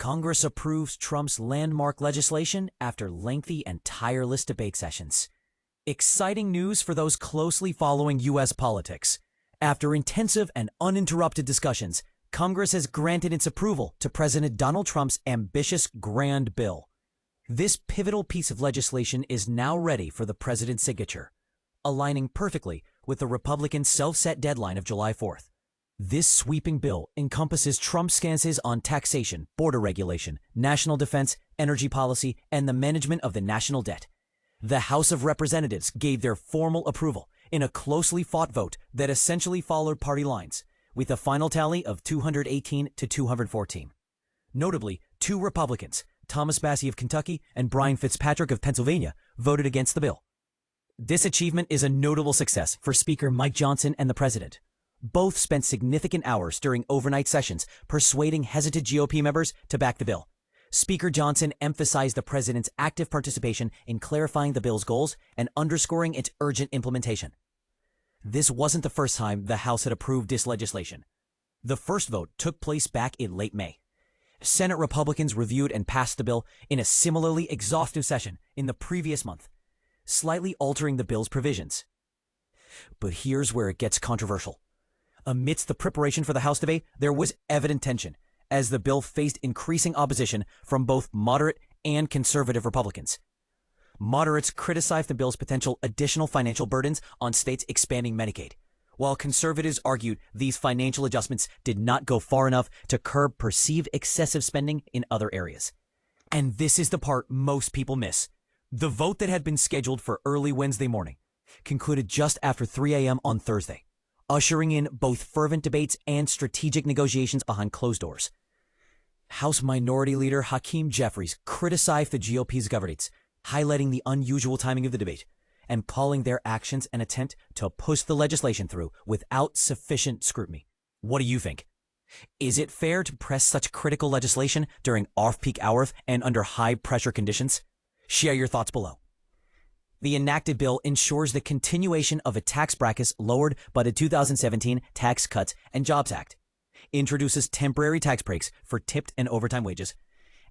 Congress approves Trump's landmark legislation after lengthy and tireless debate sessions. Exciting news for those closely following U.S. politics. After intensive and uninterrupted discussions, Congress has granted its approval to President Donald Trump's ambitious grand bill. This pivotal piece of legislation is now ready for the president's signature, aligning perfectly with the Republican self-set deadline of July 4th. This sweeping bill encompasses Trump's stances on taxation, border regulation, national defense, energy policy, and the management of the national debt. The House of Representatives gave their formal approval in a closely fought vote that essentially followed party lines, with a final tally of 218 to 214. Notably, two Republicans, Thomas Massie of Kentucky and Brian Fitzpatrick of Pennsylvania, voted against the bill. This achievement is a notable success for Speaker Mike Johnson and the President. Both spent significant hours during overnight sessions persuading hesitant GOP members to back the bill. Speaker Johnson emphasized the president's active participation in clarifying the bill's goals and underscoring its urgent implementation. This wasn't the first time the House had approved this legislation. The first vote took place back in late May. Senate Republicans reviewed and passed the bill in a similarly exhaustive session in the previous month, slightly altering the bill's provisions. But here's where it gets controversial. Amidst the preparation for the House debate, there was evident tension as the bill faced increasing opposition from both moderate and conservative Republicans. Moderates criticized the bill's potential additional financial burdens on states expanding Medicaid, while conservatives argued these financial adjustments did not go far enough to curb perceived excessive spending in other areas. And this is the part most people miss. The vote that had been scheduled for early Wednesday morning concluded just after 3 a.m. on Thursday, ushering in both fervent debates and strategic negotiations behind closed doors. House Minority Leader Hakeem Jeffries criticized the GOP's governance, highlighting the unusual timing of the debate and calling their actions an attempt to push the legislation through without sufficient scrutiny. What do you think? Is it fair to press such critical legislation during off-peak hours and under high-pressure conditions? Share your thoughts below. The enacted bill ensures the continuation of a tax brackets lowered by the 2017 Tax Cuts and Jobs Act, introduces temporary tax breaks for tipped and overtime wages,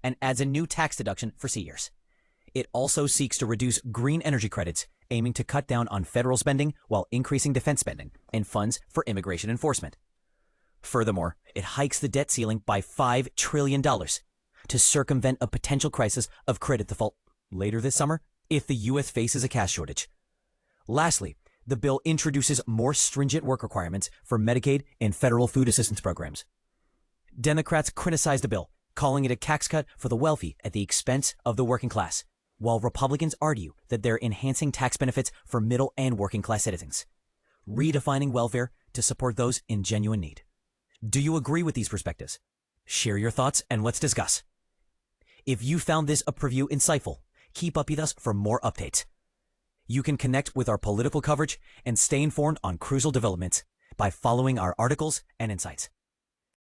and adds a new tax deduction for seniors. It also seeks to reduce green energy credits, aiming to cut down on federal spending while increasing defense spending and funds for immigration enforcement. Furthermore, it hikes the debt ceiling by $5 trillion to circumvent a potential crisis of credit default later this summer if the U.S. faces a cash shortage. Lastly, the bill introduces more stringent work requirements for Medicaid and federal food assistance programs. Democrats criticized the bill, calling it a tax cut for the wealthy at the expense of the working class, while Republicans argue that they're enhancing tax benefits for middle and working class citizens, redefining welfare to support those in genuine need. Do you agree with these perspectives? Share your thoughts and let's discuss. If you found this preview insightful, keep up with us for more updates. You can connect with our political coverage and stay informed on crucial developments by following our articles and insights.